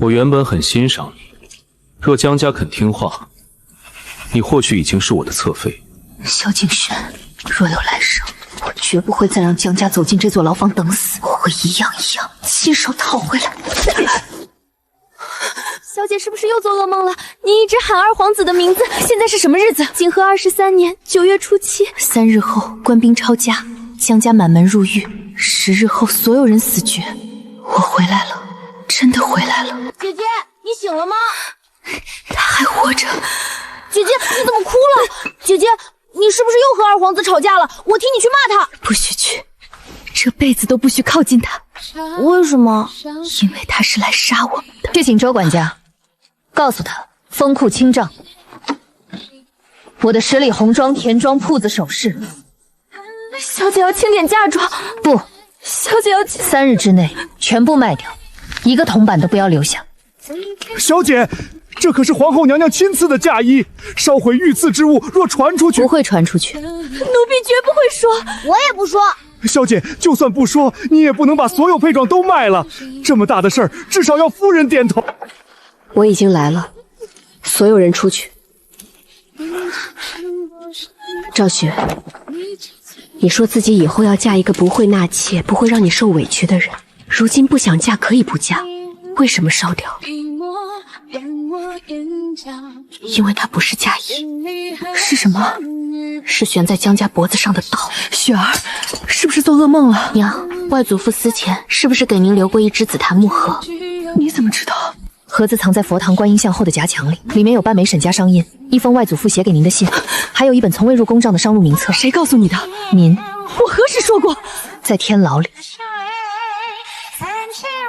我原本很欣赏你，若江家肯听话，你或许已经是我的侧妃。萧景轩，若有来生，我绝不会再让江家走进这座牢房等死，我会一样一样亲手讨回来。小姐是不是又做噩梦了？你一直喊二皇子的名字，现在是什么日子？景和23年9月初7。3日后，官兵抄家，江家满门入狱。10日后，所有人死绝。我回来了，真的回来了。姐姐，你醒了吗？他还活着。姐姐，你怎么哭了？姐姐，你是不是又和二皇子吵架了？我替你去骂他。不许去，这辈子都不许靠近他。为什么？因为他是来杀我们的。去请周管家，告诉他封库清账。我的十里红妆田庄铺子首饰。小姐要清点嫁妆。不，小姐要3日之内全部卖掉，一个铜板都不要留下。小姐，这可是皇后娘娘亲赐的嫁衣，烧毁御赐之物，若传出去，不会传出去。奴婢绝不会说，我也不说。小姐，就算不说，你也不能把所有配装都卖了。这么大的事儿，至少要夫人点头。我已经来了，所有人出去。赵雪，你说自己以后要嫁一个不会纳妾、不会让你受委屈的人，如今不想嫁可以不嫁，为什么烧掉？因为它不是嫁衣，是什么？是悬在江家脖子上的刀。雪儿，是不是做噩梦了？娘，外祖父死前是不是给您留过一只紫檀木盒？你怎么知道？盒子藏在佛堂观音像后的夹墙里，里面有半枚沈家商印，一封外祖父写给您的信，还有一本从未入公账的商录名册。谁告诉你的？您。我何时说过？在天牢里。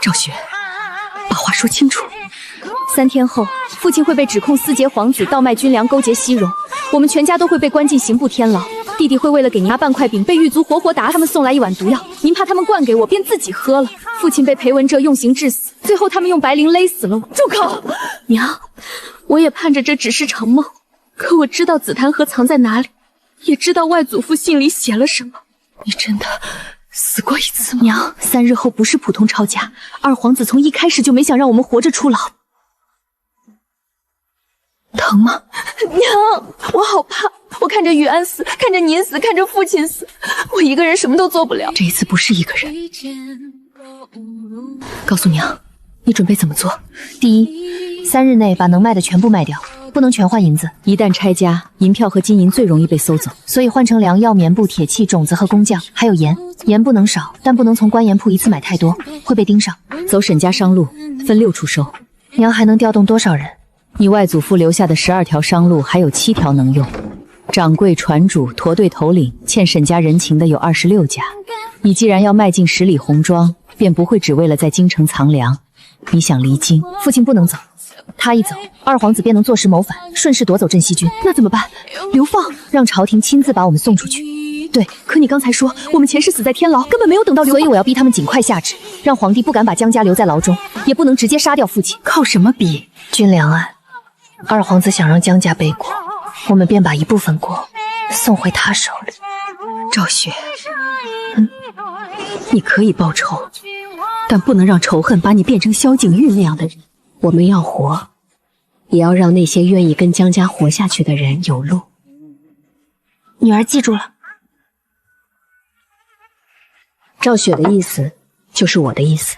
赵雪，把话说清楚。3天后，父亲会被指控私劫皇子，倒卖军粮，勾结西戎，我们全家都会被关进刑部天牢。弟弟会为了给您拿半块饼，被狱卒活活打死。他们送来一碗毒药，您怕他们灌给我，便自己喝了。父亲被裴文哲用刑致死，最后他们用白绫勒死了我。住口！娘，我也盼着这只是场梦，可我知道紫檀盒藏在哪里，也知道外祖父信里写了什么。你真的死过一次吗？娘，3日后不是普通抄家，二皇子从一开始就没想让我们活着出牢。疼吗？娘，我好怕，我看着雨安死，看着您死，看着父亲死，我一个人什么都做不了。这一次不是一个人。告诉娘，你准备怎么做？第一，3日内把能卖的全部卖掉，不能全换银子。一旦拆家，银票和金银最容易被搜走，所以换成粮药、棉布、铁器、种子和工匠，还有盐。盐不能少，但不能从官盐铺一次买太多，会被盯上。走沈家商路，分6处收。娘还能调动多少人？你外祖父留下的12条商路还有7条能用，掌柜、船主、驼队头领欠沈家人情的有26家。你既然要迈进10里红妆，便不会只为了在京城藏粮。你想离京，父亲不能走，他一走，二皇子便能坐实谋反，顺势夺走镇西军。那怎么办？流放，让朝廷亲自把我们送出去。对，可你刚才说我们前世死在天牢，根本没有等到流放，所以我要逼他们尽快下旨，让皇帝不敢把江家留在牢中，也不能直接杀掉父亲。靠什么逼？军粮案，二皇子想让江家背锅，我们便把一部分锅送回他手里。赵雪，你可以报仇，但不能让仇恨把你变成萧景玉那样的人。我们要活，也要让那些愿意跟江家活下去的人有路。女儿记住了。赵雪的意思就是我的意思。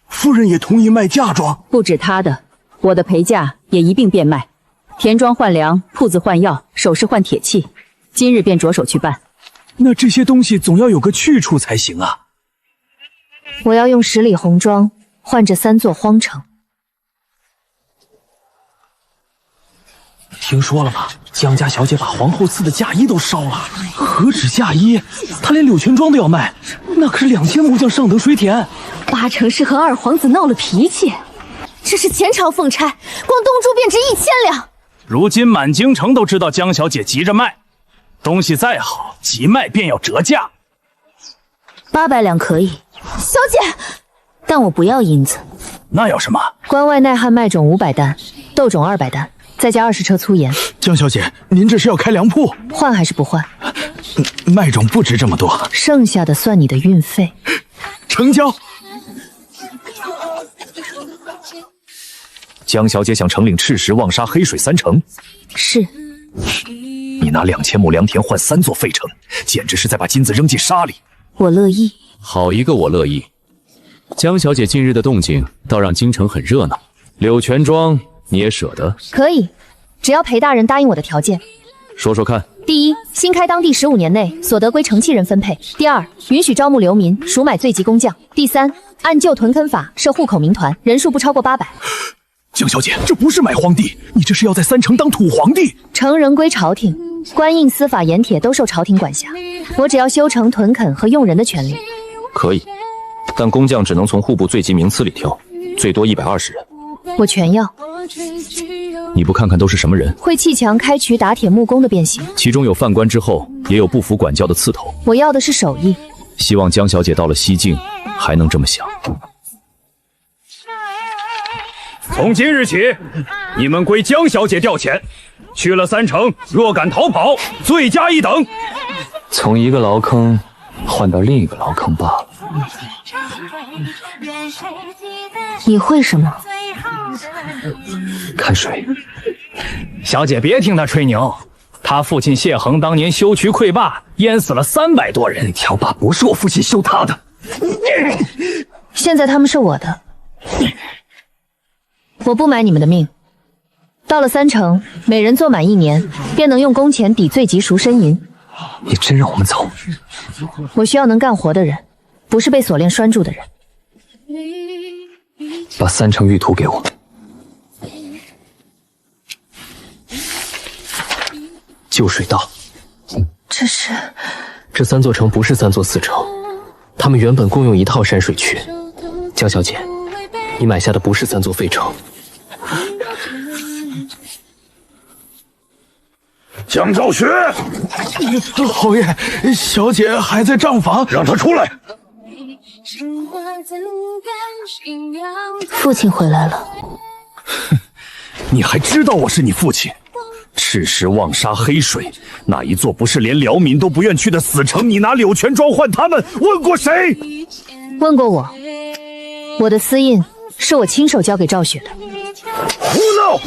夫人也同意卖嫁妆？不止她的，我的陪嫁也一并变卖，田庄换粮，铺子换药，首饰换铁器，今日便着手去办。那这些东西总要有个去处才行啊。我要用10里红妆换这3座荒城。听说了吗？江家小姐把皇后赐的嫁衣都烧了。何止嫁衣，她连柳泉庄都要卖，那可是2000木匠上等水田。8成是和二皇子闹了脾气。这是前朝凤钗，光东珠便值1000两。如今满京城都知道江小姐急着卖，东西再好，急卖便要折价。800两可以，小姐，但我不要银子。那要什么？关外耐旱麦种500担，豆种200担，再加20车粗盐。江小姐，您这是要开粮铺？换还是不换？麦种不值这么多，剩下的算你的运费。成交。江小姐想惩领赤石望沙黑水3城，是。你拿2000亩良田换3座废城，简直是在把金子扔进沙里。我乐意。好一个我乐意！江小姐近日的动静，倒让京城很热闹。柳泉庄你也舍得？可以，只要裴大人答应我的条件。说说看。第一，新开当地15年内所得归承契人分配。第二，允许招募流民，赎买最急工匠。第三，按旧屯垦法设户口民团，人数不超过800。江小姐，这不是买荒地，你这是要在3城当土皇帝。城人归朝廷，官印司法盐铁都受朝廷管辖，我只要修城屯垦和用人的权利。可以，但工匠只能从户部最急名次里挑，最多120人。我全要。你不看看都是什么人？会砌墙、开渠、打铁、木工的便行，其中有犯官之后，也有不服管教的刺头。我要的是手艺。希望江小姐到了西境还能这么想。从今日起，你们归江小姐调遣，去了3城，若敢逃跑，罪加1等。从一个牢坑换到另一个牢坑罢了。你会什么？看水。小姐别听他吹牛，他父亲谢衡当年修渠溃坝，淹死了300多人。那条坝不是我父亲修他的，现在他们是我的，我不买你们的命。到了3城，每人做满1年，便能用工钱抵罪及赎身银。你真让我们走？我需要能干活的人，不是被锁链拴住的人。把3城玉图给我。旧水道。这3座城不是3座4城，他们原本共用一套山水渠。江小姐，你买下的不是3座废城。江兆学，侯爷，小姐还在账房，让她出来。父亲回来了。你还知道我是你父亲？赤石望沙黑水，哪一座不是连辽民都不愿去的死城？你拿柳泉庄换他们，问过谁？问过我。我的私印是我亲手交给赵雪的。胡闹！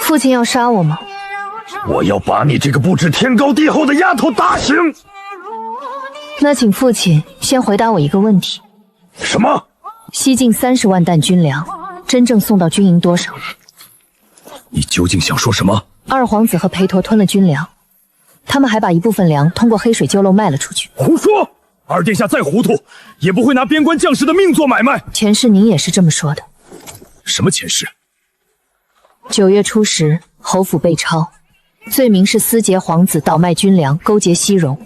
父亲要杀我吗？我要把你这个不知天高地厚的丫头打醒。那请父亲先回答我一个问题。什么？西晋30万担军粮，真正送到军营多少？你究竟想说什么？二皇子和裴陀吞了军粮，他们还把一部分粮通过黑水旧漏卖了出去。胡说！二殿下再糊涂，也不会拿边关将士的命做买卖。前世您也是这么说的。什么前世？9月初10，侯府被抄，罪名是私劫皇子倒卖军粮，勾结西戎。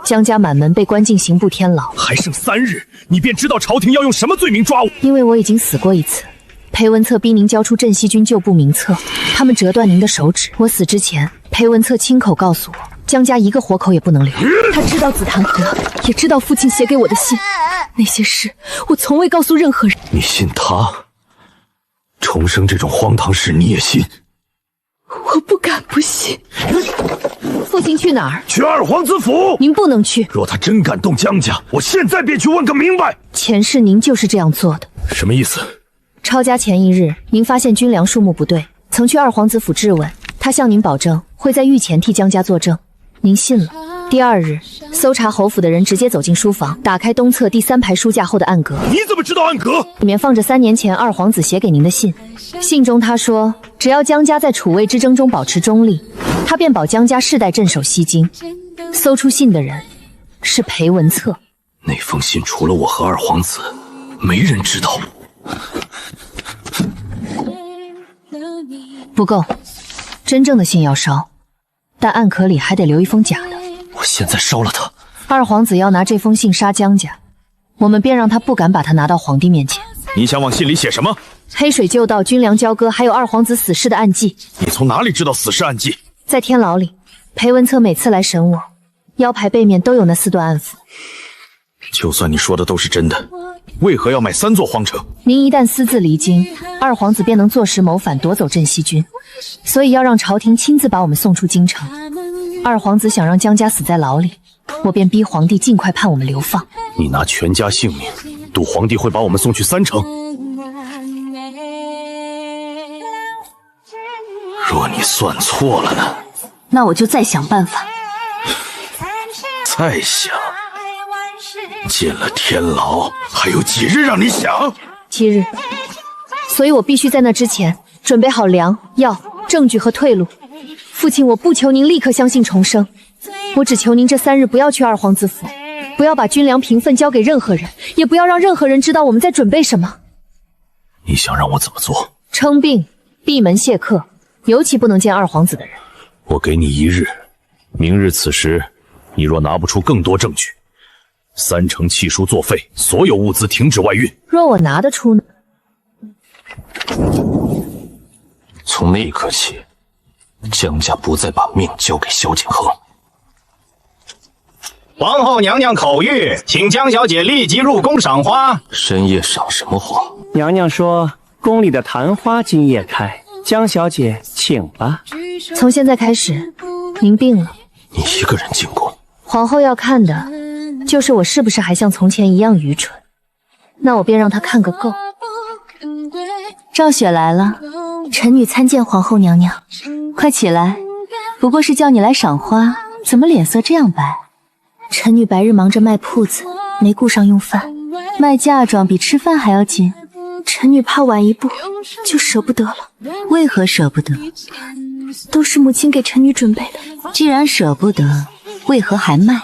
江家满门被关进刑部天牢。还剩3日，你便知道朝廷要用什么罪名抓我。因为我已经死过一次。裴文策逼您交出镇西军旧部名册，他们折断您的手指。我死之前，裴文策亲口告诉我，江家一个活口也不能留。他知道紫檀河，也知道父亲写给我的信，那些事我从未告诉任何人。你信他？重生这种荒唐事你也信？我不敢不信。父亲去哪儿？去二皇子府。您不能去。若他真敢动江家，我现在便去问个明白。前世您就是这样做的。什么意思？抄家前1日，您发现军粮数目不对，曾去二皇子府质问，他向您保证会在御前替江家作证，您信了。第2日，搜查侯府的人直接走进书房，打开东侧第3排书架后的暗格。你怎么知道暗格？里面放着3年前二皇子写给您的信。信中他说，只要江家在楚魏之争中保持中立，他便保江家世代镇守西京。搜出信的人是裴文策。那封信除了我和二皇子，没人知道。不够，真正的信要烧，但暗壳里还得留一封假的。我现在烧了它。二皇子要拿这封信杀江家，我们便让他不敢把他拿到皇帝面前。你想往信里写什么？黑水旧道、军粮交割，还有二皇子死事的暗记。你从哪里知道死事暗记？在天牢里，裴文策每次来审我，腰牌背面都有那4段暗符。就算你说的都是真的，为何要买3座荒城？您一旦私自离京，二皇子便能坐实谋反，夺走镇西军，所以要让朝廷亲自把我们送出京城。二皇子想让江家死在牢里，我便逼皇帝尽快判我们流放。你拿全家性命赌皇帝会把我们送去3城。若你算错了呢？那我就再想办法。再想？进了天牢，还有几日让你想？7日。所以我必须在那之前准备好粮、药、证据和退路。父亲，我不求您立刻相信重生，我只求您这3日不要去二皇子府，不要把军粮平分交给任何人，也不要让任何人知道我们在准备什么。你想让我怎么做？称病，闭门谢客，尤其不能见二皇子的人。我给你1日，明日此时，你若拿不出更多证据，3城契书作废，所有物资停止外运。若我拿得出呢？从那一刻起，江家不再把命交给萧景恒。皇后娘娘口谕，请江小姐立即入宫赏花。深夜赏什么花？娘娘说宫里的昙花今夜开，江小姐请吧。从现在开始，您病了，你一个人进宫。皇后要看的就是我是不是还像从前一样愚蠢，那我便让她看个够。赵雪来了，臣女参见皇后娘娘。快起来，不过是叫你来赏花，怎么脸色这样白？臣女白日忙着卖铺子，没顾上用饭，卖嫁妆比吃饭还要紧。臣女怕晚一步就舍不得了。为何舍不得？都是母亲给臣女准备的。既然舍不得，为何还卖？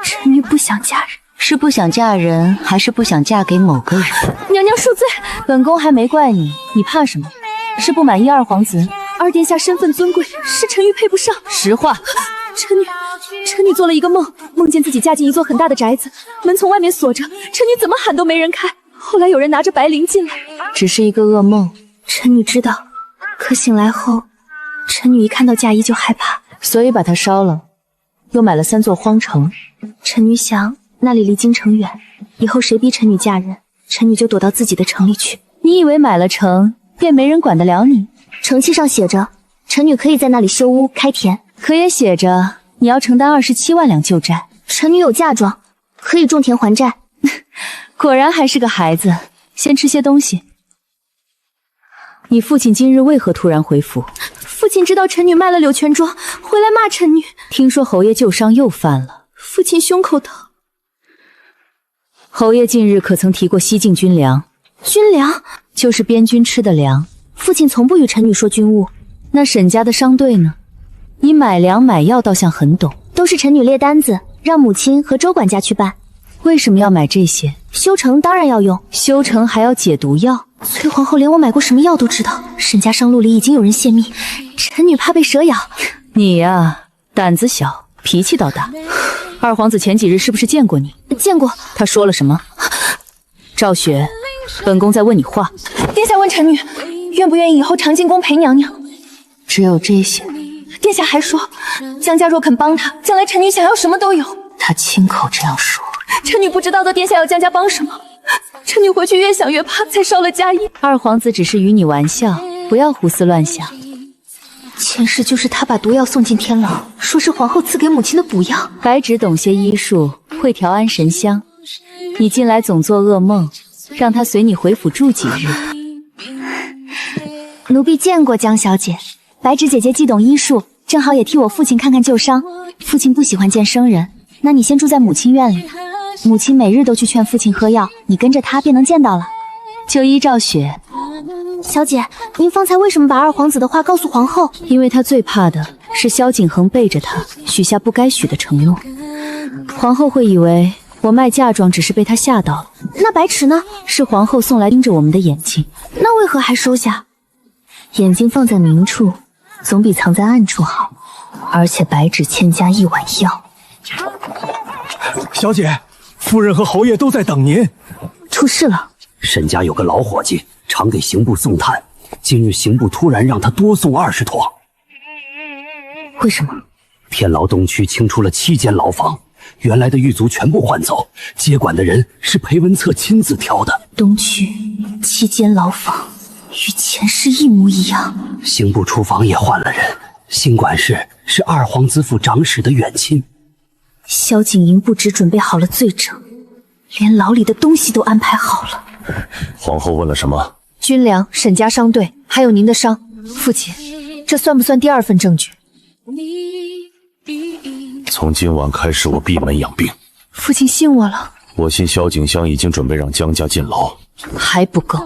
臣女不想嫁人。是不想嫁人，还是不想嫁给某个人？娘娘恕罪，本宫还没怪你，你怕什么？是不满意二皇子？二殿下身份尊贵，是臣女配不上。实话。臣女做了一个梦，梦见自己嫁进一座很大的宅子，门从外面锁着，臣女怎么喊都没人开。后来有人拿着白绫进来，只是一个噩梦。臣女知道，可醒来后，臣女一看到嫁衣就害怕，所以把它烧了，又买了3座荒城。臣女想那里离京城远，以后谁逼臣女嫁人，臣女就躲到自己的城里去。你以为买了城便没人管得了你？城契上写着，臣女可以在那里修屋开田，可也写着你要承担27万两旧债。臣女有嫁妆，可以种田还债。果然还是个孩子，先吃些东西。你父亲今日为何突然回府？父亲知道臣女卖了柳泉庄，回来骂臣女。听说侯爷旧伤又犯了，父亲胸口疼。侯爷近日可曾提过西境军粮？军粮就是边军吃的粮。父亲从不与臣女说军务。那沈家的商队呢？你买粮买药倒像很懂。都是臣女列单子，让母亲和周管家去办。为什么要买这些？修成当然要用，修成还要解毒药。崔皇后连我买过什么药都知道。沈家商路里已经有人泄密，臣女怕被蛇咬。你呀，胆子小，脾气倒大。二皇子前几日是不是见过你？见过。他说了什么？赵雪，本宫在问你话。殿下问臣女，愿不愿意以后常进宫陪娘娘？只有这些。殿下还说，江家若肯帮他，将来臣女想要什么都有。他亲口这样说。臣女不知道的殿下要江家帮什么，臣女回去越想越怕，才烧了嫁衣。二皇子只是与你玩笑，不要胡思乱想。前世就是他把毒药送进天牢，说是皇后赐给母亲的补药。白芷懂些医术，会调安神香。你近来总做噩梦，让他随你回府住几日。奴婢见过江小姐，白芷姐姐既懂医术，正好也替我父亲看看旧伤。父亲不喜欢见生人，那你先住在母亲院里。母亲每日都去劝父亲喝药，你跟着她便能见到了。就依赵雪。小姐，您方才为什么把二皇子的话告诉皇后？因为她最怕的是萧景恒背着她许下不该许的承诺。皇后会以为我卖嫁妆只是被她吓到了。那白芷呢？是皇后送来盯着我们的眼睛。那为何还收下？眼睛放在明处，总比藏在暗处好。而且白芷欠家1碗药。小姐，夫人和侯爷都在等您。出事了。沈家有个老伙计，常给刑部送炭，今日刑部突然让他多送20坨。为什么？天牢东区清出了7间牢房，原来的狱卒全部换走，接管的人是裴文策亲自挑的。东区7间牢房，与前世一模一样。刑部厨房也换了人，新管事是二皇子府长史的远亲。萧景莹不只准备好了罪证，连牢里的东西都安排好了。皇后问了什么？军粮、沈家商队，还有您的伤。父亲，这算不算第2份证据？从今晚开始，我闭门养病。父亲信我了。我信萧景香已经准备让江家进牢。还不够。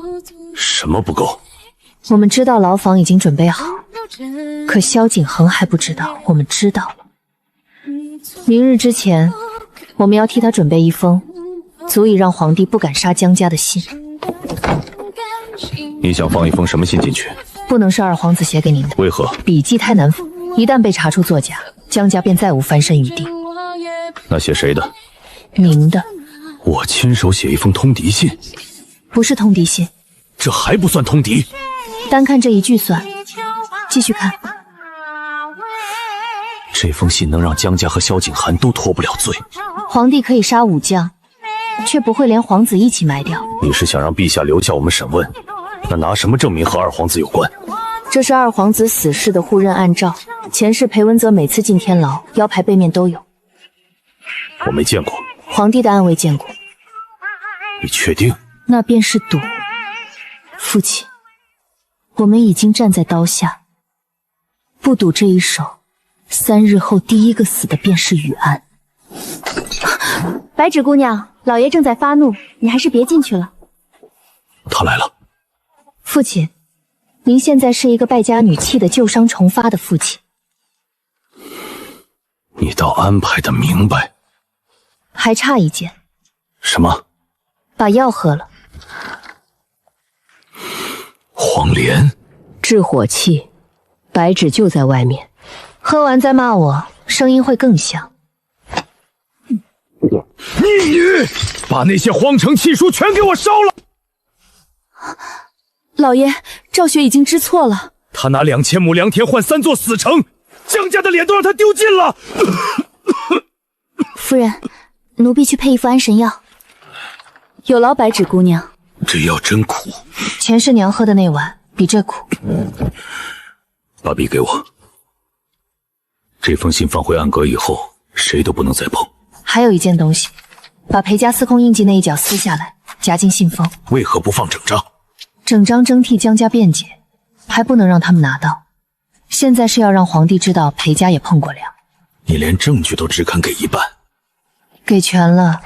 什么不够？我们知道牢房已经准备好，可萧景恒还不知道，我们知道了。明日之前，我们要替他准备一封足以让皇帝不敢杀江家的信。你想放一封什么信进去？不能是二皇子写给您的。为何？笔迹太难仿，一旦被查出作假，江家便再无翻身余地。那写谁的？您的。我亲手写一封通敌信？不是通敌信。这还不算通敌？单看这一句算。继续看。这封信能让江家和萧景寒都脱不了罪。皇帝可以杀武将，却不会连皇子一起埋掉。你是想让陛下留下我们审问？那拿什么证明和二皇子有关？这是二皇子死事的互认暗照，前世裴文泽每次进天牢，腰牌背面都有。我没见过。皇帝的暗卫见过。你确定？那便是赌。父亲，我们已经站在刀下，不赌这一手，3日后第一个死的便是雨安。白芷姑娘，老爷正在发怒，你还是别进去了。他来了。父亲，您现在是一个败家女气的旧伤重发的父亲。你倒安排的明白。还差一件。什么？把药喝了。黄连治火气，白芷就在外面。喝完再骂我，声音会更响。逆女，把那些荒城契书全给我烧了！老爷，赵雪已经知错了。他拿2000亩良田换3座死城，江家的脸都让他丢尽了。夫人，奴婢去配一副安神药。有劳白芷姑娘。这药真苦。前世娘喝的那碗比这苦。把笔给我。这封信放回暗阁以后，谁都不能再碰。还有一件东西，把裴家司空印记那一角撕下来，夹进信封。为何不放整张？整张征替江家辩解，还不能让他们拿到。现在是要让皇帝知道裴家也碰过粮。你连证据都只肯给一半。给全了，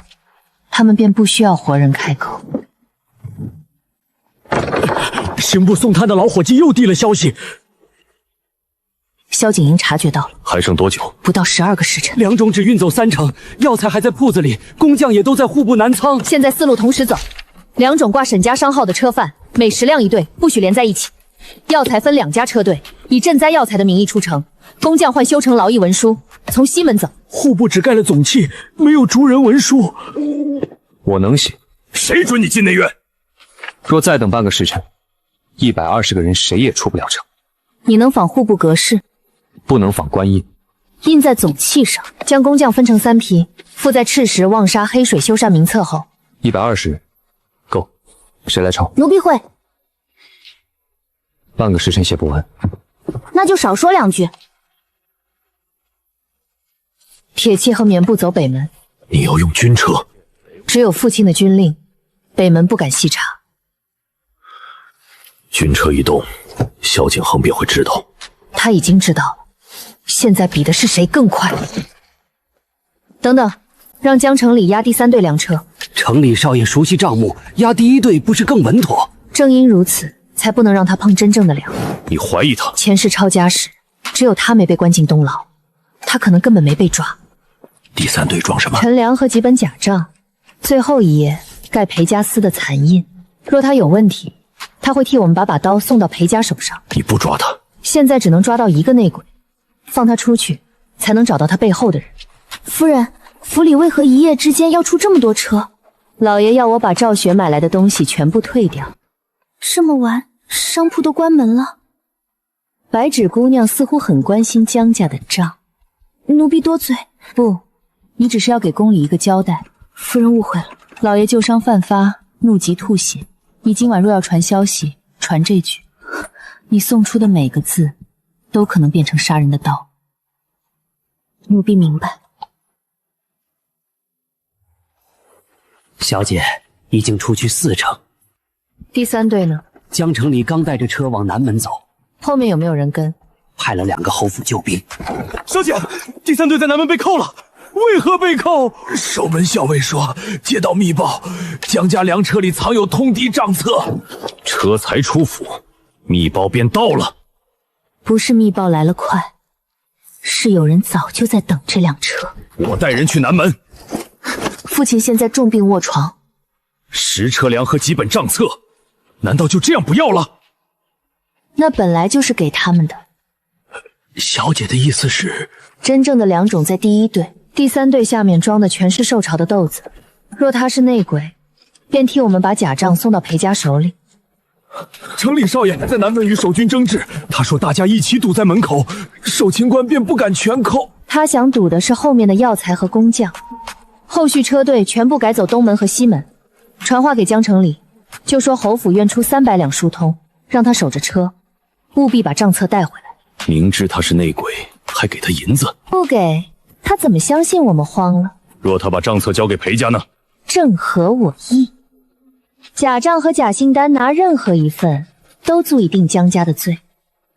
他们便不需要活人开口。刑部送炭的老伙计又递了消息。萧景英察觉到了。还剩多久？不到12个时辰。粮种只运走3成，药材还在铺子里，工匠也都在户部南仓。现在4路同时走，2种挂沈家商号的车贩，每10辆一队，不许连在一起。药材分2家车队，以赈灾药材的名义出城。工匠换修成劳役文书，从西门走。户部只盖了总契，没有逐人文书。我能写。谁准你进内院？若再等半个时辰，120个人谁也出不了城。你能仿户部格式？不能仿官印。印在总契上，将工匠分成3批，附在赤石、望沙、黑水修缮名册后。120人，够。谁来抄？奴婢会。半个时辰写不完，那就少说2句。铁器和棉布走北门。你要用军车？只有父亲的军令，北门不敢细查。军车一动，萧景恒便会知道。他已经知道了，现在比的是谁更快。等等，让江城里押第3队粮车。城里少爷熟悉账目，押第1队不是更稳妥？正因如此，才不能让他碰真正的粮。你怀疑他？前世抄家时，只有他没被关进东牢，他可能根本没被抓。第3队装什么？陈粮和几本假账，最后一页盖裴家司的残印。若他有问题，他会替我们把刀送到裴家手上。你不抓他？现在只能抓到1个内鬼，放他出去，才能找到他背后的人。夫人，府里为何一夜之间要出这么多车？老爷要我把赵雪买来的东西全部退掉。这么晚，商铺都关门了。白芷姑娘似乎很关心江家的账。奴婢多嘴。不，你只是要给宫里一个交代。夫人误会了。老爷旧伤犯发，怒极吐血。你今晚若要传消息，传这句。你送出的每个字，都可能变成杀人的刀。奴婢明白。小姐已经出去4成。第3队呢？江城里刚带着车往南门走，后面有没有人跟？派了2个侯府救兵。小姐，第3队在南门被扣了，为何被扣？守门校尉说，接到密报，江家粮车里藏有通敌账册，车才出府，密报便到了。不是密报来了快，是有人早就在等这辆车。我带人去南门。父亲现在重病卧床10车粮和几本账册，难道就这样不要了？那本来就是给他们的。小姐的意思是，真正的粮种在第1队，第3队下面装的全是受潮的豆子。若他是内鬼，便替我们把假账送到裴家手里。城里少爷在南门与守军争执，他说大家一起堵在门口，守勤官便不敢全扣。他想堵的是后面的药材和工匠，后续车队全部改走东门和西门。传话给江城里，就说侯府愿出300两疏通，让他守着车，务必把账册带回来。明知他是内鬼，还给他银子？不给他怎么相信我们慌了？若他把账册交给裴家呢？正合我意。假账和假信单拿任何一份都足以定江家的罪，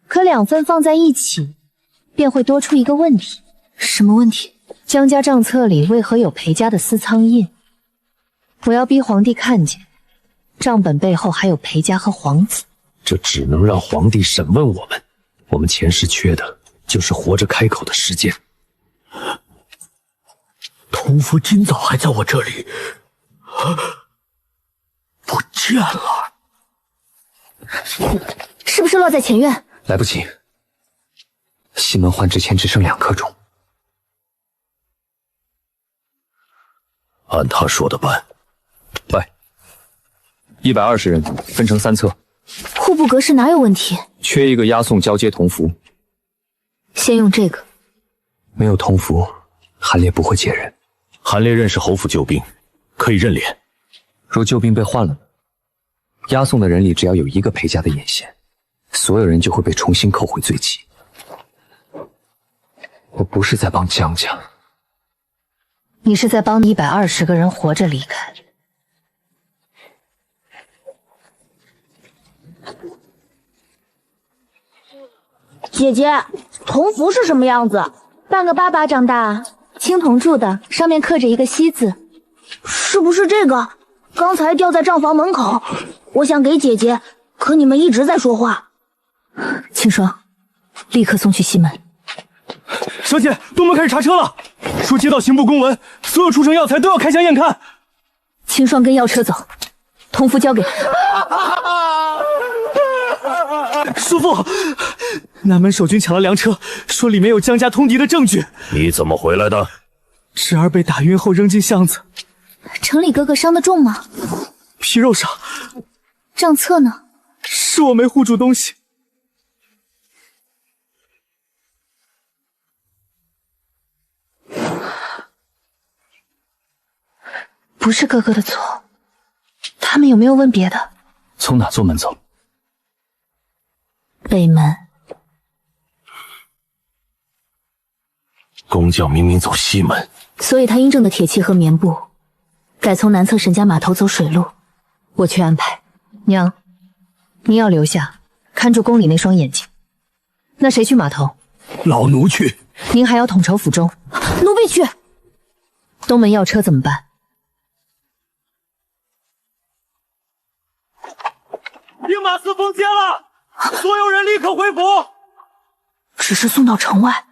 可2份放在一起，便会多出一个问题。什么问题？江家账册里为何有裴家的私仓印？我要逼皇帝看见，账本背后还有裴家和皇子。这只能让皇帝审问我们。我们前世缺的就是活着开口的时间。同福今早还在我这里，不见了。是不是落在前院？来不及，西门换之前只剩2颗钟。按他说的办。喂，120人分成3侧。户部格式哪有问题？缺一个押送交接同符。先用这个。没有同符，韩烈不会解人。韩烈认识侯府救兵，可以认脸。若救兵被换了呢？押送的人里只要有1个裴家的眼线，所有人就会被重新扣回罪籍。我不是在帮江家，你是在帮120个人活着离开。姐姐，铜符是什么样子？半个巴掌大，青铜铸的，上面刻着一个西字。是不是这个？刚才掉在账房门口，我想给姐姐，可你们一直在说话。青霜，立刻送去西门。小姐，东门开始查车了，说接到刑部公文，所有出城药材都要开箱验看。青霜跟药车走，铜符交给。叔父，南门守军抢了粮车，说里面有江家通敌的证据。你怎么回来的？侄儿被打晕后扔进巷子。城里哥哥伤得重吗？皮肉伤。账册呢？是我没护住东西。不是哥哥的错，他们有没有问别的？从哪座门走？北门。工匠明明走西门，所以他殷正的铁器和棉布改从南侧沈家码头走水路，我去安排。娘，您要留下看住宫里那双眼睛。那谁去码头？老奴去。您还要统筹府中。奴婢去。东门要车怎么办？兵马司封接了，所有人立刻回府。只是送到城外，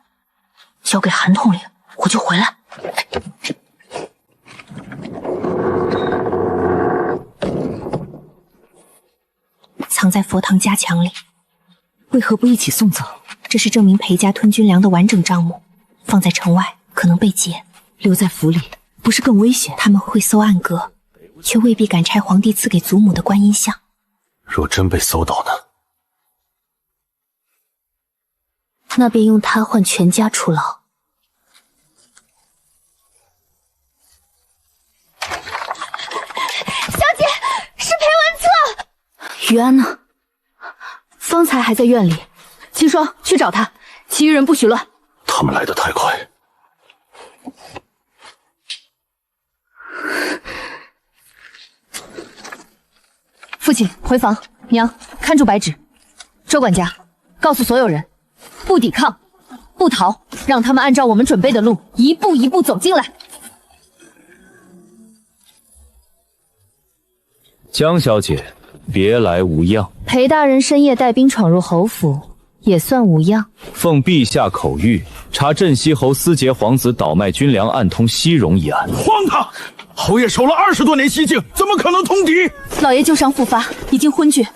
交给韩统领，我就回来。藏在佛堂家墙里，为何不一起送走？这是证明裴家吞军粮的完整账目，放在城外可能被劫，留在府里不是更危险？他们会搜暗格，却未必敢拆皇帝赐给祖母的观音像。若真被搜到呢？那便用他换全家出牢。小姐，是裴文策。于安呢？方才还在院里。青霜，去找他，其余人不许乱。他们来得太快。父亲回房，娘看住白纸。周管家，告诉所有人，不抵抗，不逃，让他们按照我们准备的路，一步一步走进来。江小姐，别来无恙。裴大人深夜带兵闯入侯府，也算无恙。奉陛下口谕，查镇西侯思杰皇子倒卖军粮暗通西戎一案。荒唐！侯爷守了20多年西境，怎么可能通敌？老爷旧伤复发，已经昏厥。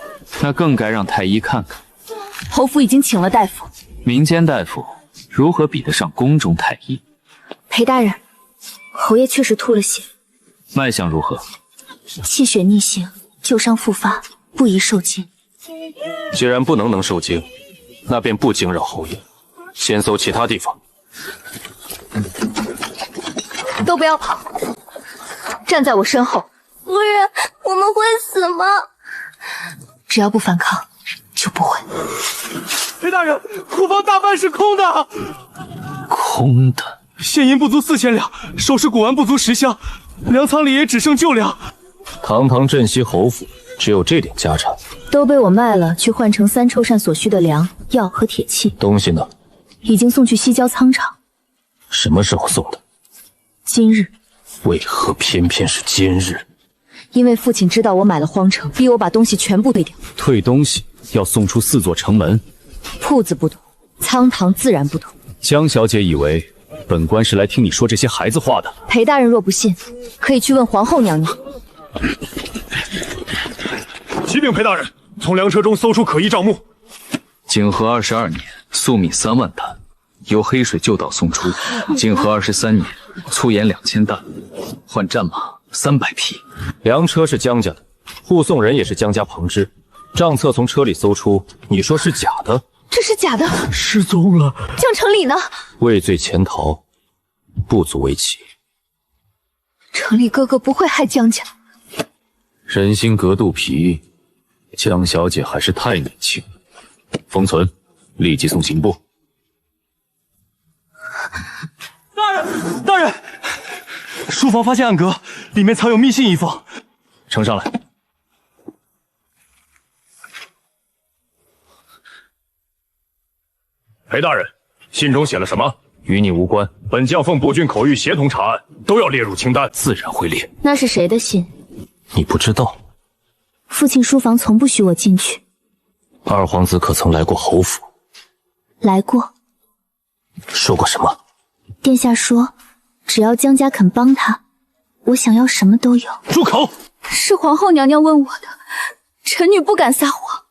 那更该让太医看看。侯府已经请了大夫，民间大夫如何比得上宫中太医？裴大人，侯爷确实吐了血，脉象如何？气血逆行，旧伤复发，不宜受惊。既然不能受惊，那便不惊扰侯爷，先搜其他地方。都不要跑，站在我身后。夫人，我们会死吗？只要不反抗，就不会。裴大人，库房大半是空的。空的。现银不足4000两，首饰古玩不足10箱，粮仓里也只剩旧粮。堂堂镇西侯府，只有这点家产，都被我卖了，去换成3臭扇所需的粮、药和铁器。东西呢？已经送去西郊仓场。什么时候送的？今日。为何偏偏是今日？因为父亲知道我买了荒城，逼我把东西全部退掉。退东西要送出4座城门，铺子不同，仓堂自然不同。江小姐以为本官是来听你说这些孩子话的。裴大人若不信，可以去问皇后娘娘。启禀裴大人，从粮车中搜出可疑账目。景和22年，粟米3万担，由黑水旧道送出；景和23年，粗盐2000担，换战马300匹。粮车是江家的，护送人也是江家旁支。账册从车里搜出，你说是假的？这是假的，失踪了。江城里呢？畏罪潜逃，不足为奇。城里哥哥不会害江家。人心隔肚皮，江小姐还是太年轻。封存，立即送刑部。大人，书房发现暗格，里面藏有密信一封，呈上来。裴大人，信中写了什么？与你无关。本将奉卜郡口谕协同查案，都要列入清单。自然会列。那是谁的信？你不知道？父亲书房从不许我进去。二皇子可曾来过侯府？来过。说过什么？殿下说，只要江家肯帮他，我想要什么都有。住口！是皇后娘娘问我的，臣女不敢撒谎。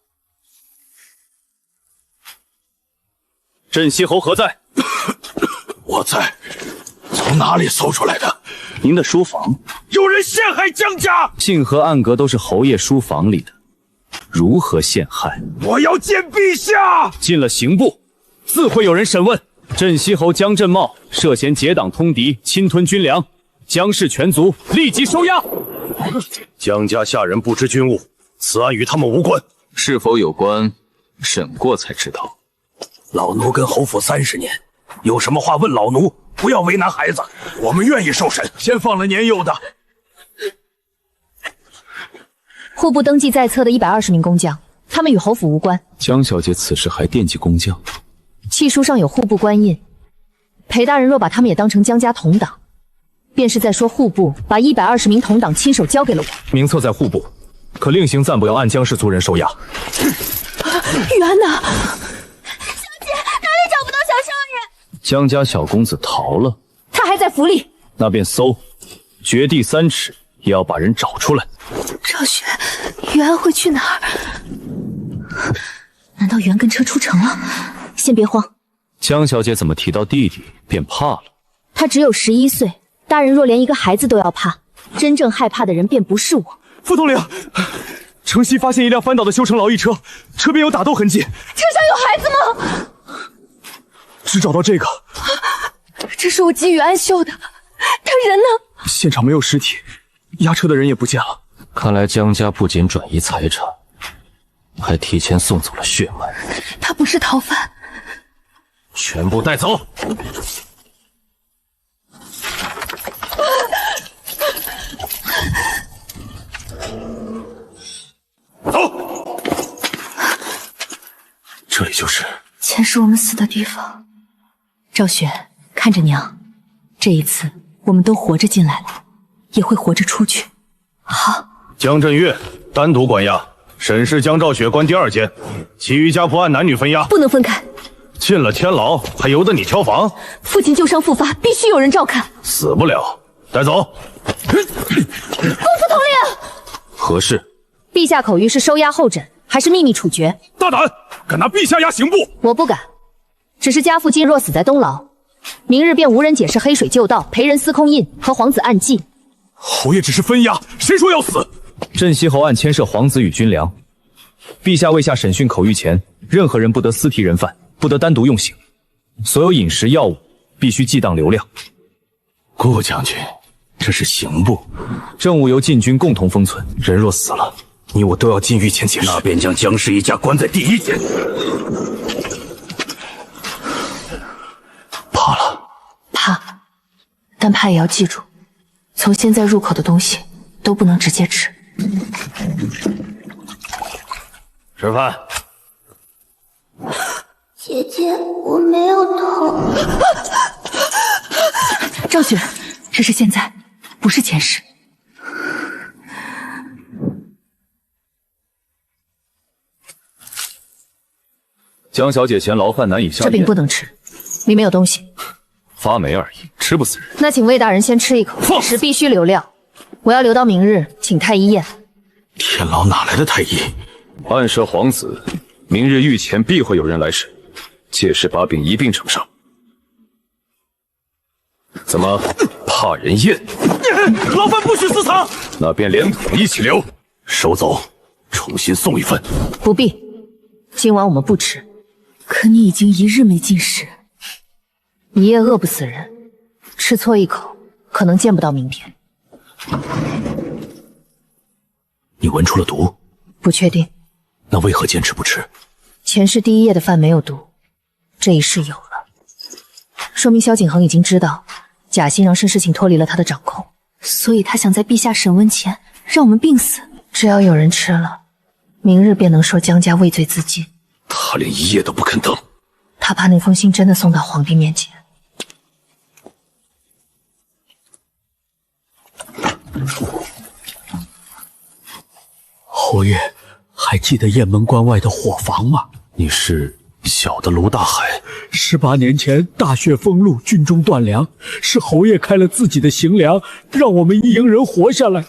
镇西侯何在？我在。从哪里搜出来的？您的书房。有人陷害江家！信和暗格都是侯爷书房里的，如何陷害？我要见陛下！进了刑部，自会有人审问。镇西侯江振茂涉嫌结党通敌，侵吞军粮，江氏全族立即收押。江家下人不知军务，此案与他们无关。是否有关？审过才知道。老奴跟侯府30年，有什么话问老奴，不要为难孩子。我们愿意受审，先放了年幼的。户部登记在册的120名工匠，他们与侯府无关。江小姐此时还惦记工匠？契书上有户部官印，裴大人若把他们也当成江家同党，便是在说户部把120名同党亲手交给了我。名册在户部，可令行暂不要按江氏族人收押。玉安呢？小姐，哪里找不到小少爷？江家小公子逃了，他还在府里。那便搜，掘地3尺也要把人找出来。赵雪，玉安会去哪儿？难道袁跟车出城了？先别慌。江小姐怎么提到弟弟便怕了？他只有11岁，大人若连一个孩子都要怕，真正害怕的人便不是我。副统领，城西发现一辆翻倒的修成劳役车，车边有打斗痕迹。车上有孩子吗？只找到这个。这是我给予安修的，他人呢？现场没有尸体，押车的人也不见了。看来江家不仅转移财产，还提前送走了血脉。他不是逃犯。全部带走！这里就是前世我们死的地方。赵雪，看着娘，这一次我们都活着进来了，也会活着出去。好。江振岳单独关押，沈氏江兆雪关第2监，其余家仆按男女分押。不能分开。进了天牢还由得你挑房？父亲旧伤复发，必须有人照看。死不了，带走。公夫统领，何事？陛下口谕是收押候诊，还是秘密处决？大胆，敢拿陛下压刑部？我不敢，只是家父今若死在东牢，明日便无人解释黑水旧道、裴人司空印和皇子暗记。侯爷只是分押，谁说要死？镇西侯案牵涉皇子与军粮，陛下未下审讯口谕前，任何人不得私提人犯，不得单独用刑，所有饮食药物必须记当留量。顾将军，这是刑部，政务由禁军共同封存，人若死了，你我都要进御前解释。那便将江氏一家关在第1监。怕了？怕，但怕也要记住，从现在入口的东西都不能直接吃。吃饭。姐姐，我没有疼。赵雪，这是现在，不是前世。江小姐嫌牢饭难以下咽，这饼不能吃，里面有东西。发霉而已，吃不死人。那请魏大人先吃一口，饮食必须留料。我要留到明日，请太医验。天牢哪来的太医？暗设皇子，明日御前必会有人来审，届时把饼一并呈上。怎么怕人验？牢饭不许私藏，那便连桶一起留，收走，重新送一份。不必，今晚我们不吃。可你已经1日没进食，一夜饿不死人，吃错一口，可能见不到明天。你闻出了毒？不确定。那为何坚持不吃？前世第1夜的饭没有毒，这一世有了，说明萧景恒已经知道贾欣让申事情脱离了他的掌控，所以他想在陛下审问前让我们病死。只要有人吃了，明日便能说江家畏罪自尽。他连1夜都不肯等，他怕那封信真的送到皇帝面前。侯爷，还记得雁门关外的伙房吗？你是小的卢大海。18年前大雪封路，军中断粮，是侯爷开了自己的行粮，让我们一营人活下来。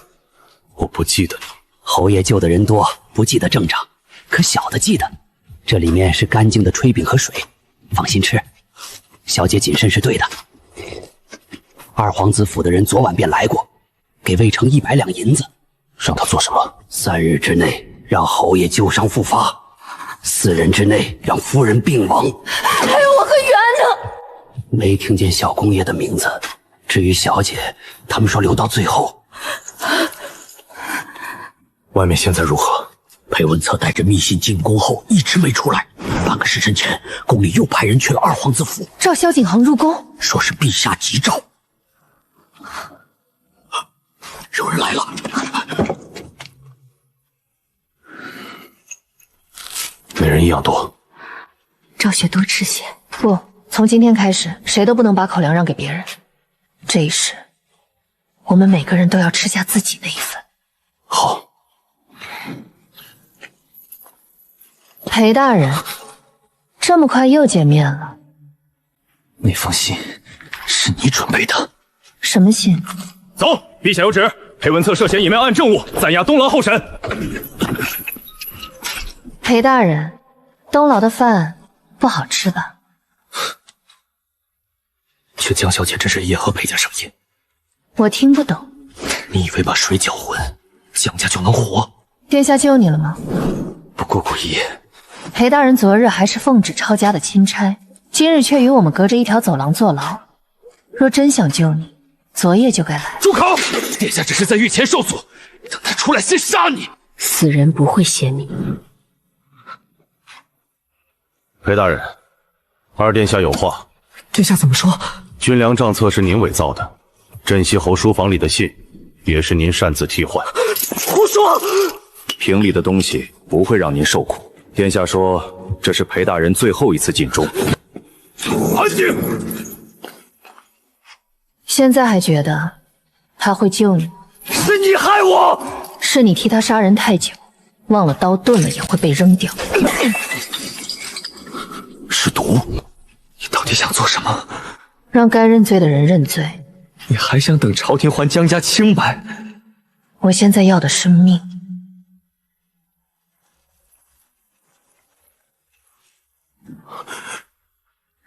我不记得你。侯爷救的人多，不记得正常，可小的记得。这里面是干净的炊饼和水，放心吃。小姐谨慎是对的。二皇子府的人昨晚便来过，给魏成100两银子。让他做什么？3日之内让侯爷旧伤复发，4人之内让夫人病亡。还有我和元呢？没听见小公爷的名字。至于小姐，他们说留到最后。外面现在如何？裴文策带着密信进宫后一直没出来。半个时辰前，宫里又派人去了二皇子府，召萧景恒入宫，说是陛下急召。有人来了。每人1样多。赵雪多吃些。不，从今天开始，谁都不能把口粮让给别人。这一世，我们每个人都要吃下自己的一份。好。裴大人，这么快又见面了？那封信是你准备的？什么信？走，陛下有旨，裴文策涉嫌隐瞒案证物，暂押东牢候审。裴大人，东牢的饭不好吃吧？却江小姐这是也和裴家上宴。我听不懂。你以为把水搅浑，江家就能活？殿下救你了吗？不过过一夜。裴大人昨日还是奉旨抄家的钦差，今日却与我们隔着一条走廊坐牢。若真想救你，昨夜就该来。住口！殿下只是在御前受阻，等他出来先杀你。死人不会嫌你。裴大人，二殿下有话。殿下怎么说？军粮账册是您伪造的，镇西侯书房里的信也是您擅自替换。胡说！瓶里的东西不会让您受苦，殿下说这是裴大人最后一次尽忠。安静！现在还觉得他会救你？是你害我！是你替他杀人太久，忘了刀钝了也会被扔掉。是毒！你到底想做什么？让该认罪的人认罪。你还想等朝廷还江家清白？我现在要的是命。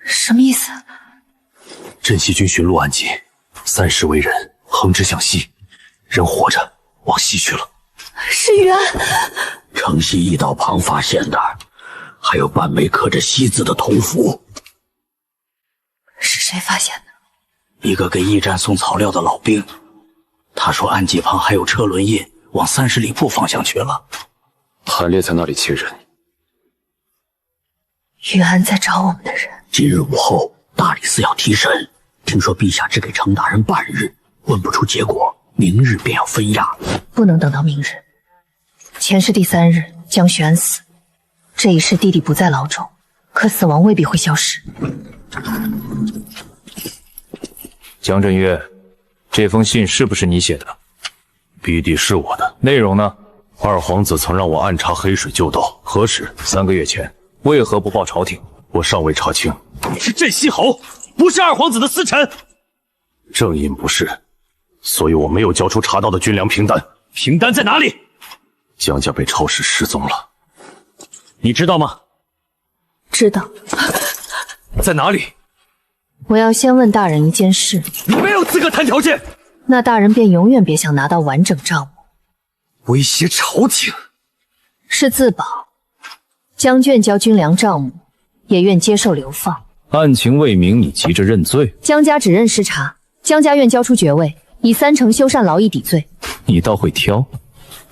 什么意思？镇西军巡路暗记，30为人，横直向西，人活着往西去了。是玉安。城西驿道旁发现的，还有半枚刻着西字的铜符。是谁发现的？一个给驿站送草料的老兵，他说暗记旁还有车轮印，往30里铺方向去了。韩烈在那里接人。玉安在找我们的人。今日午后，大理寺要提审，听说陛下只给程大人半日，问不出结果，明日便要分押。不能等到明日。前世第3日，江徐安死。这一世弟弟不在牢中，可死亡未必会消失。江振岳，这封信是不是你写的？笔底是我的。内容呢？二皇子曾让我暗查黑水旧道，何时？3个月前。为何不报朝廷？我尚未查清。你是镇西侯，不是二皇子的私臣。正因不是，所以我没有交出查到的军粮凭单。凭单在哪里？江家被超市失踪了，你知道吗？知道。在哪里？我要先问大人一件事。你没有资格谈条件。那大人便永远别想拿到完整账目。威胁朝廷？是自保。将卷交军粮账目，也愿接受流放。案情未明，你急着认罪？江家只认失察，江家愿交出爵位，以3成修缮劳役抵罪。你倒会挑。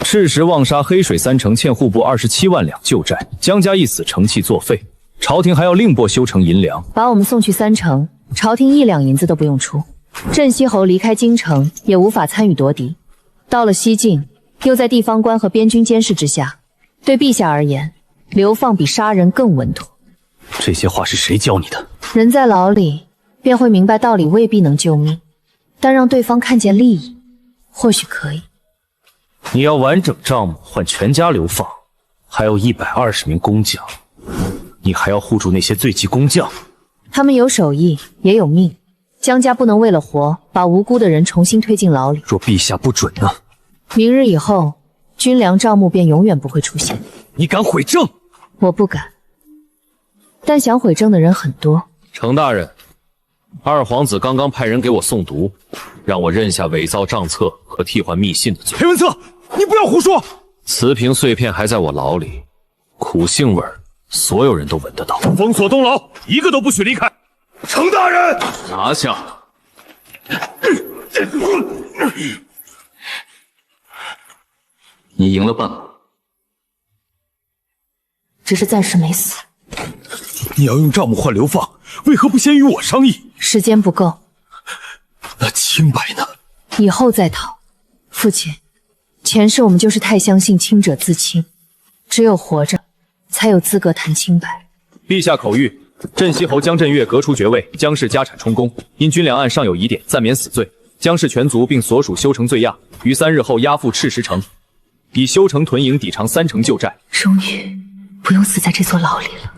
事实望沙黑水3成欠户部27万两旧债，江家一死成器作废，朝廷还要另拨修成银两，把我们送去3成，朝廷1两银子都不用出。镇西侯离开京城，也无法参与夺嫡。到了西境，又在地方官和边军监视之下，对陛下而言，流放比杀人更稳妥。这些话是谁教你的？人在牢里便会明白道理未必能救命，但让对方看见利益，或许可以。你要完整账目换全家流放，还有120名工匠，你还要护住那些罪迹工匠。他们有手艺，也有命。江家不能为了活，把无辜的人重新推进牢里。若陛下不准呢？明日以后，军粮账目便永远不会出现。你敢毁证？我不敢，但想毁证的人很多。程大人，二皇子刚刚派人给我送毒，让我认下伪造账册和替换密信的罪。裴文策，你不要胡说！瓷瓶碎片还在我牢里，苦杏味儿，所有人都闻得到。封锁东牢，一个都不许离开。程大人，拿下！你赢了半个。只是暂时没死。你要用账目换流放，为何不先与我商议？时间不够。那清白呢？以后再讨。父亲，前世我们就是太相信清者自清，只有活着，才有资格谈清白。陛下口谕：镇西侯江振岳革除爵位，江氏家产充公，因军粮案尚有疑点，暂免死罪。江氏全族并所属修成罪押，于3日后押赴赤石城，以修成屯营抵偿3成旧债。终于不用死在这座牢里了。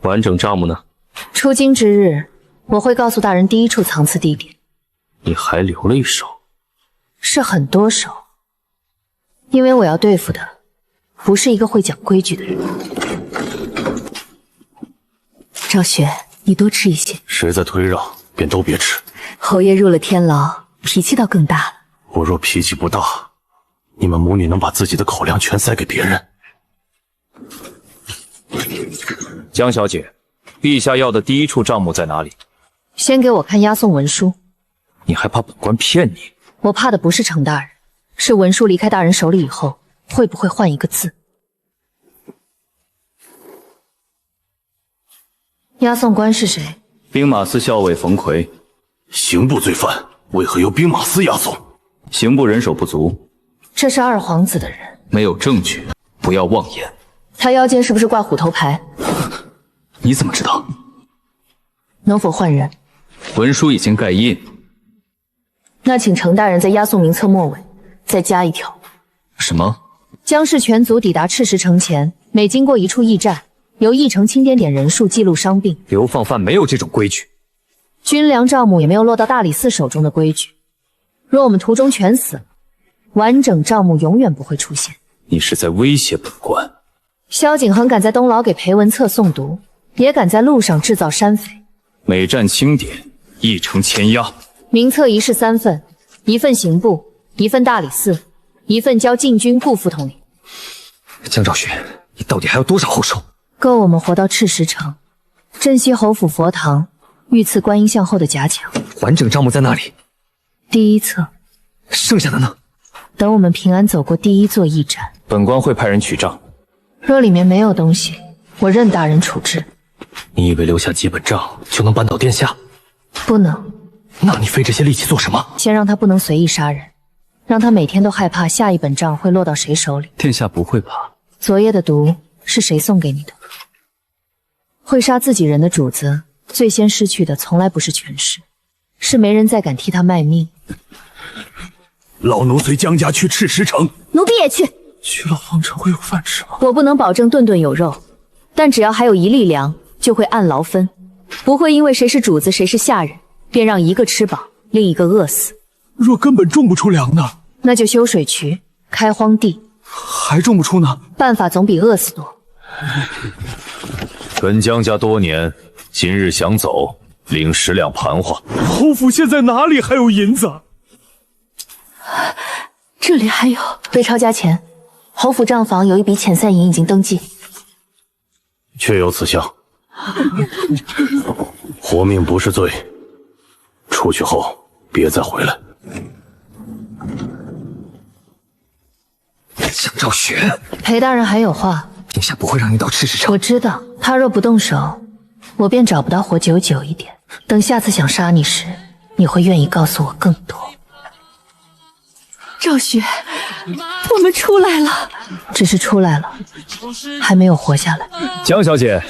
完整账目呢？出京之日，我会告诉大人第一处藏刺地点。你还留了一手？是很多手，因为我要对付的不是一个会讲规矩的人。赵雪，你多吃一些。谁在推让，便都别吃。侯爷入了天牢，脾气倒更大了。我若脾气不大，你们母女能把自己的口粮全塞给别人？江小姐，陛下要的第一处账目在哪里？先给我看押送文书。你还怕本官骗你？我怕的不是程大人，是文书离开大人手里以后，会不会换一个字？押送官是谁？兵马司校尉冯奎。刑部罪犯为何由兵马司押送？刑部人手不足。这是二皇子的人。没有证据，不要妄言。他腰间是不是挂虎头牌？你怎么知道？能否换人？文书已经盖印。那请程大人在押送名册末尾再加一条。什么？将士全族抵达赤石城前，每经过一处驿站，由驿城清点人数记录伤病。流放犯没有这种规矩。军粮账目也没有落到大理寺手中的规矩。若我们途中全死了，完整账目永远不会出现。你是在威胁本官？萧景恒敢在东牢给裴文策诵读，也敢在路上制造山匪。每站清点，驿城签押。名册一式3份，1份刑部，1份大理寺，1份交禁军顾副统领。江昭雪，你到底还有多少后手？够我们活到赤石城。镇西侯府佛堂御赐观音像后的夹墙，完整账目在那里。第一册。剩下的呢？等我们平安走过第一座驿站，本官会派人取账。若里面没有东西，我任大人处置。你以为留下几本账就能扳倒殿下？不能。那你费这些力气做什么？先让他不能随意杀人，让他每天都害怕下一本账会落到谁手里。殿下不会吧？昨夜的毒是谁送给你的？会杀自己人的主子，最先失去的从来不是权势，是没人再敢替他卖命。老奴随江家去赤石城。奴婢也去。去了皇城会有饭吃吗？我不能保证顿顿有肉，但只要还有1粒粮，就会按劳分，不会因为谁是主子谁是下人，便让一个吃饱，另一个饿死。若根本种不出粮呢？那就修水渠，开荒地。还种不出呢？办法总比饿死多。跟江家多年，今日想走，领10两盘花。侯府现在哪里还有银子？这里还有魏超家钱，侯府账房有一笔遣散银已经登记。确有此项。活命不是罪，出去后别再回来。江昭雪，裴大人还有话。殿下不会让你到赤石城。我知道，他若不动手，我便找不到活久一点。等下次想杀你时，你会愿意告诉我更多。赵雪，我们出来了。只是出来了，还没有活下来。江小姐，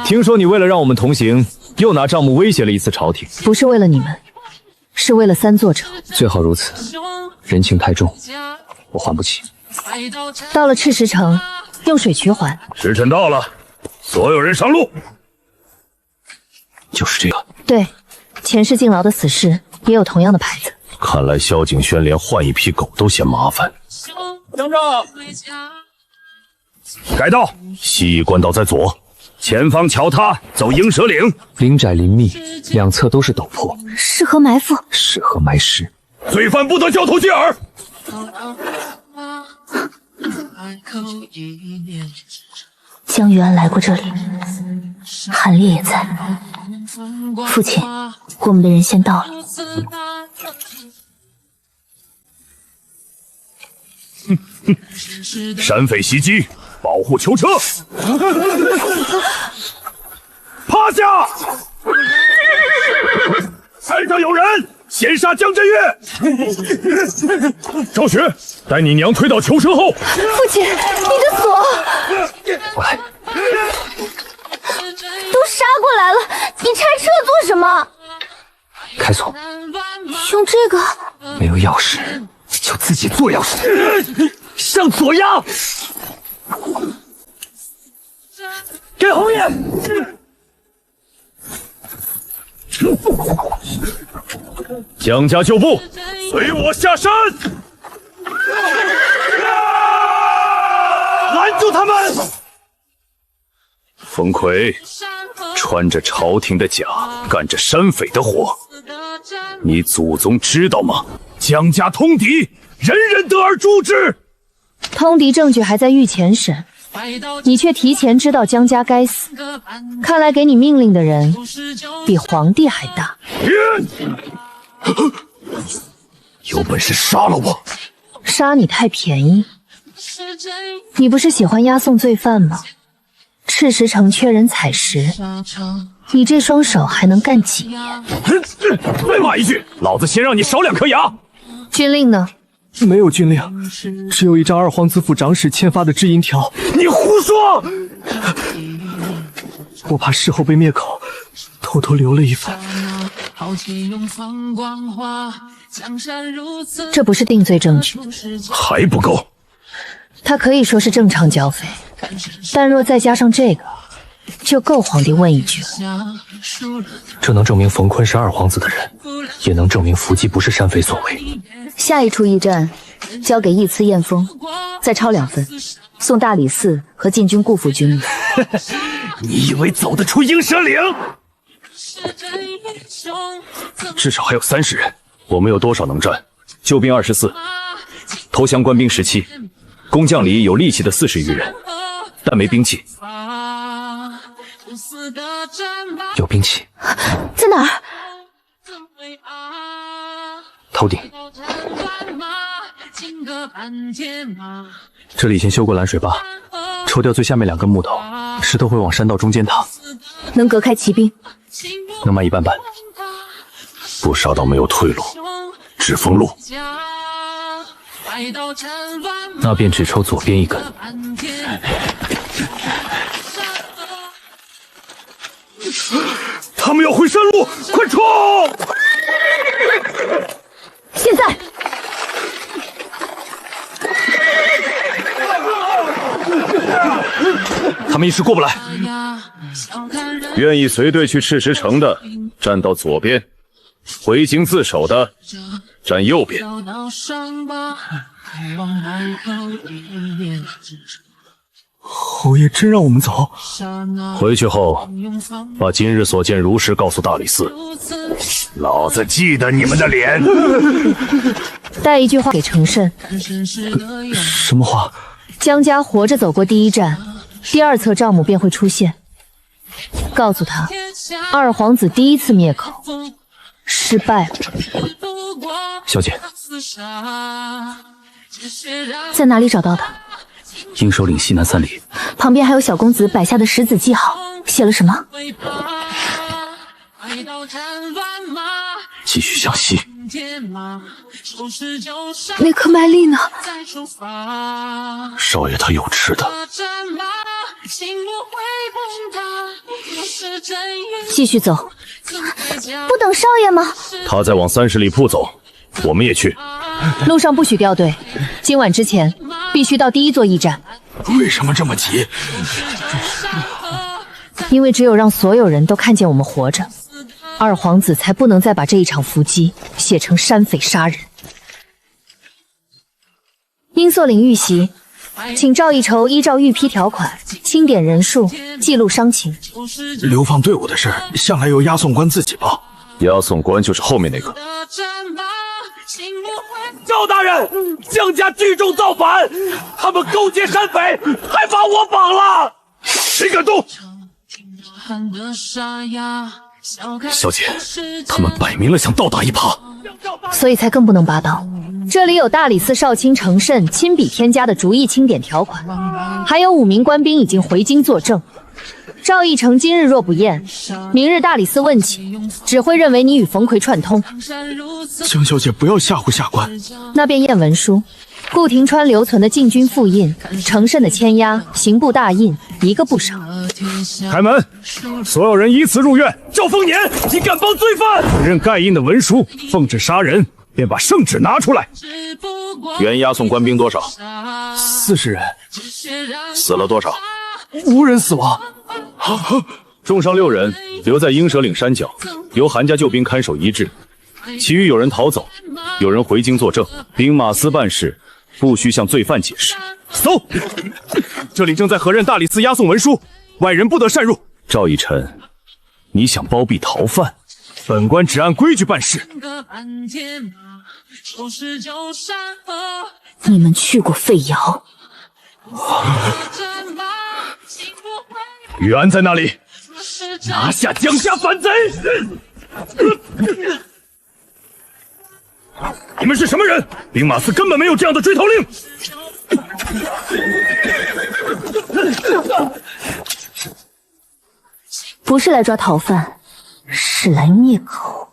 听说你为了让我们同行，又拿账目威胁了一次朝廷。不是为了你们，是为了3座城。最好如此，人情太重，我还不起。到了赤石城，用水渠还。时辰到了，所有人上路。就是这个。对，前世进牢的死士也有同样的牌子。看来萧景轩连换一批狗都嫌麻烦。江昭，改道，西翼官道在左，前方桥塌，走鹰蛇岭。林窄林密，两侧都是陡坡，适合埋伏，适合埋尸。罪犯不得交头接耳。江源来过这里，韩烈也在。父亲，我们的人先到了。山匪袭击，保护囚车！趴下！台上有人，先杀江振岳！赵雪，带你娘推到囚车后。父亲，你的锁！过来。都杀过来了，你拆车做什么？开锁。用这个？没有钥匙，就自己做钥匙。上锁呀！给侯爷！江家旧部，随我下山！拦住他们！冯奎穿着朝廷的甲，干着山匪的活，你祖宗知道吗？江家通敌，人人得而诛之。通敌证据还在御前审，你却提前知道江家该死。看来给你命令的人比皇帝还大。有本事杀了我！杀你太便宜。你不是喜欢押送罪犯吗？赤石城缺人采石，你这双手还能干几年？再骂一句，老子先让你少2颗牙！军令呢？没有军令，只有一张二皇子府长史签发的制银条。你胡说！我怕事后被灭口，偷偷留了一份。这不是定罪证据，还不够。他可以说是正常缴费，但若再加上这个，就够皇帝问一句了。这能证明冯坤是二皇子的人，也能证明伏击不是山匪所为。下一处驿站交给义慈燕峰，再抄2份，送大理寺和禁军顾府军里。你以为走得出鹰蛇岭？至少还有30人，我们有多少能战？救兵24，投降官兵17，工匠里有力气的40余人，但没兵器。有兵器在哪儿？头顶。这里以前修过拦水坝，抽掉最下面2根木头，石头会往山道中间淌。能隔开骑兵？能慢一半半。不杀到没有退路，只封路。那便只抽左边1根。他们要回山路，快冲！现在！他们一时过不来。愿意随队去赤石城的，站到左边；回京自首的，站右边。侯爷真让我们走？回去后，把今日所见如实告诉大理寺。老子记得你们的脸。带一句话给程慎。什么话？江家活着走过第1站，第2册账目便会出现。告诉他，二皇子第1次灭口失败了。小姐，在哪里找到的？鹰首岭西南3里，旁边还有小公子摆下的石子记号，写了什么？继续向西。那颗麦粒呢？少爷他有吃的。继续走。不等少爷吗？他在往30里铺走，我们也去。路上不许掉队，今晚之前必须到第1座驿站。为什么这么急？因为只有让所有人都看见我们活着，二皇子才不能再把这一场伏击写成山匪杀人。鹰朔岭遇袭，请赵一筹依照御批条款清点人数，记录伤情。流放队伍的事向来由押送官自己报。押送官就是后面那个。赵大人，江家聚众造反，他们勾结山匪，还把我绑了。谁敢动？小姐，他们摆明了想倒打一耙，所以才更不能拔刀。这里有大理寺少卿程慎亲笔添加的逐一清点条款，还有5名官兵已经回京作证。赵义成今日若不验，明日大理寺问起，只会认为你与冯奎串通。江小姐不要吓唬下官。那便验文书，顾廷川留存的禁军复印，程慎的签押，刑部大印，一个不少。开门！所有人依次入院。赵丰年，你敢帮罪犯？认盖印的文书，奉旨杀人，便把圣旨拿出来。原押送官兵多少？40人。死了多少？无人死亡。重伤6人，留在鹰蛇岭山脚，由韩家救兵看守遗质。其余有人逃走，有人回京作证。兵马司办事，不需向罪犯解释。搜！这里正在核认大理寺押送文书，外人不得擅入。赵义臣，你想包庇逃犯？本官只按规矩办事。你们去过费窑？玉安在那里？拿下江家反贼！你们是什么人？兵马司根本没有这样的追逃令。不是来抓逃犯，是来灭口。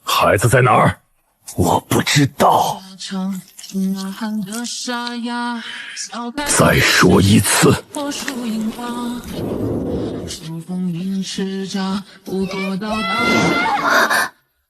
孩子在哪儿？我不知道。再说一次。